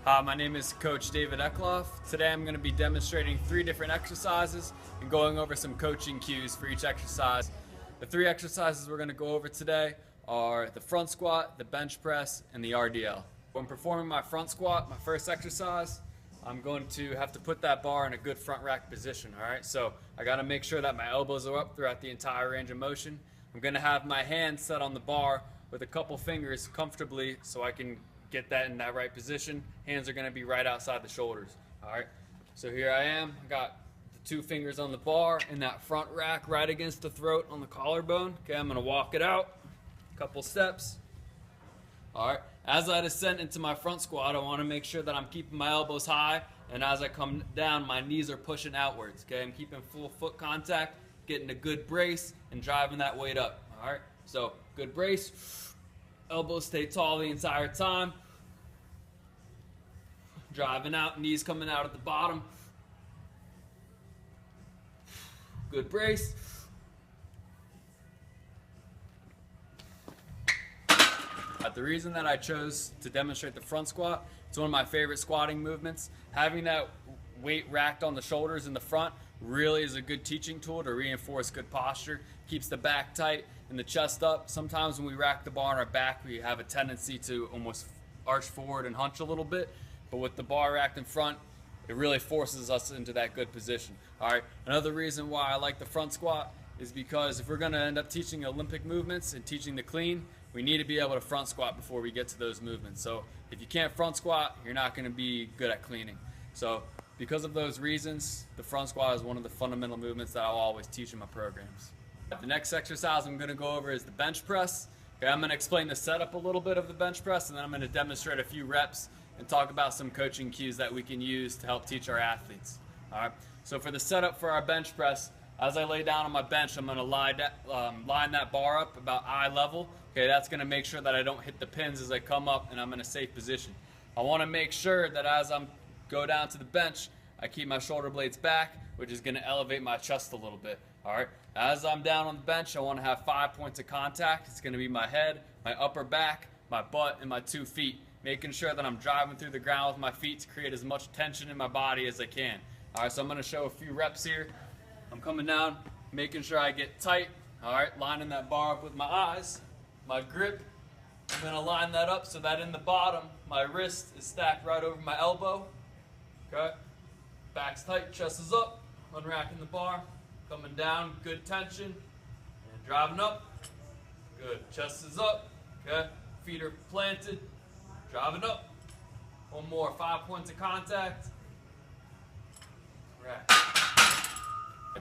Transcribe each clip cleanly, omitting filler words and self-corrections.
Hi, my name is Coach David Eackloff. Today I'm going to be demonstrating 3 different exercises and going over some coaching cues for each exercise. The 3 exercises we're going to go over today are the front squat, the bench press, and the RDL. When performing my front squat, my first exercise, I'm going to have to put that bar in a good front rack position, alright? So I got to make sure that my elbows are up throughout the entire range of motion. I'm going to have my hands set on the bar with a couple fingers comfortably so I can get that in that right position. Hands are going to be right outside the shoulders. Alright, so here I am. I got the 2 fingers on the bar in that front rack right against the throat on the collarbone. Okay, I'm going to walk it out. Couple steps. Alright, as I descend into my front squat, I want to make sure that I'm keeping my elbows high, and as I come down, my knees are pushing outwards. Okay, I'm keeping full foot contact, getting a good brace, and driving that weight up. Alright, so good brace. Elbows stay tall the entire time. Driving out, knees coming out at the bottom. Good brace. The reason that I chose to demonstrate the front squat, it's one of my favorite squatting movements. Having that weight racked on the shoulders in the front really is a good teaching tool to reinforce good posture. Keeps the back tight and the chest up. Sometimes when we rack the bar on our back, we have a tendency to almost arch forward and hunch a little bit. But with the bar racked in front, it really forces us into that good position. Alright, another reason why I like the front squat is because if we're going to end up teaching Olympic movements and teaching the clean, we need to be able to front squat before we get to those movements. So if you can't front squat, you're not going to be good at cleaning. So because of those reasons, the front squat is one of the fundamental movements that I'll always teach in my programs. The next exercise I'm going to go over is the bench press. Okay, I'm going to explain the setup a little bit of the bench press, and then I'm going to demonstrate a few reps and talk about some coaching cues that we can use to help teach our athletes. Alright, so for the setup for our bench press, as I lay down on my bench, I'm going to line that bar up about eye level. Okay, that's going to make sure that I don't hit the pins as I come up, and I'm in a safe position. I want to make sure that as I go down to the bench, I keep my shoulder blades back, which is going to elevate my chest a little bit. Alright, as I'm down on the bench, I want to have 5 points of contact. It's going to be my head, my upper back, my butt, and my 2 feet. Making sure that I'm driving through the ground with my feet to create as much tension in my body as I can. Alright, so I'm going to show a few reps here. I'm coming down, making sure I get tight. Alright, lining that bar up with my eyes. My grip, I'm going to line that up so that in the bottom, my wrist is stacked right over my elbow. Okay, back's tight, chest is up, unracking the bar, coming down, good tension, and driving up. Good, chest is up, okay, feet are planted, driving up. One more, 5 points of contact. Rack.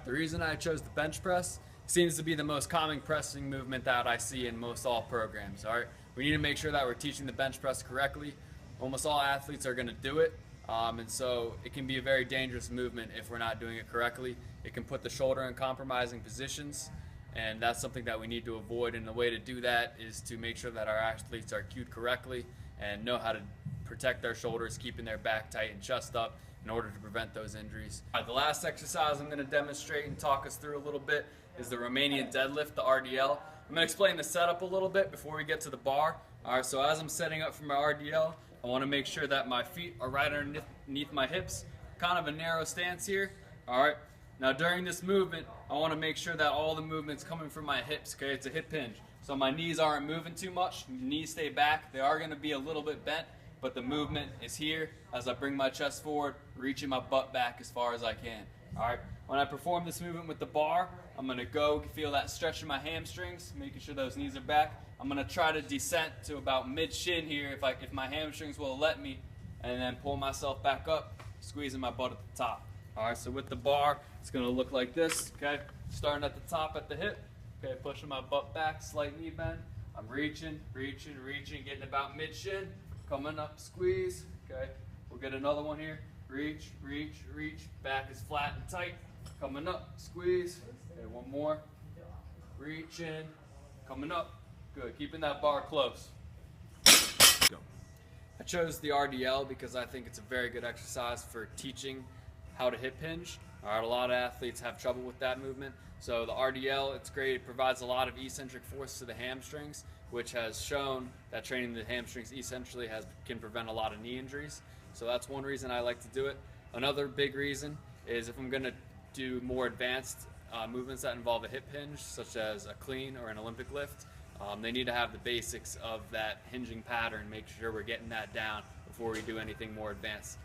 The reason I chose the bench press seems to be the most common pressing movement that I see in most all programs. Alright, we need to make sure that we're teaching the bench press correctly. Almost all athletes are going to do it, and so it can be a very dangerous movement if we're not doing it correctly. It can put the shoulder in compromising positions, and that's something that we need to avoid, and the way to do that is to make sure that our athletes are cued correctly and know how to protect their shoulders, keeping their back tight and chest up in order to prevent those injuries. The last exercise I'm going to demonstrate and talk us through a little bit is the Romanian deadlift, the RDL. I'm going to explain the setup a little bit before we get to the bar. Alright, so as I'm setting up for my RDL, I want to make sure that my feet are right underneath my hips, kind of a narrow stance here. Alright, now during this movement, I want to make sure that all the movement's coming from my hips. Okay, it's a hip hinge. So my knees aren't moving too much, knees stay back. They are going to be a little bit bent, but the movement is here as I bring my chest forward, reaching my butt back as far as I can. Alright, when I perform this movement with the bar, I'm going to go feel that stretch in my hamstrings, making sure those knees are back. I'm going to try to descent to about mid-shin here if my hamstrings will let me, and then pull myself back up, squeezing my butt at the top. Alright, so with the bar, it's going to look like this, okay? Starting at the top at the hip, okay, pushing my butt back, slight knee bend. I'm reaching, getting about mid-shin, coming up, squeeze, okay? We'll get another one here. Reach, back is flat and tight, coming up, squeeze. Okay, one more. Reach in, coming up. Good, keeping that bar close. Go. I chose the RDL because I think it's a very good exercise for teaching how to hip hinge. Alright, a lot of athletes have trouble with that movement. So the RDL, it's great. It provides a lot of eccentric force to the hamstrings, which has shown that training the hamstrings essentially can prevent a lot of knee injuries. So that's one reason I like to do it. Another big reason is if I'm going to do more advanced movements that involve a hip hinge, such as a clean or an Olympic lift, they need to have the basics of that hinging pattern, make sure we're getting that down before we do anything more advanced.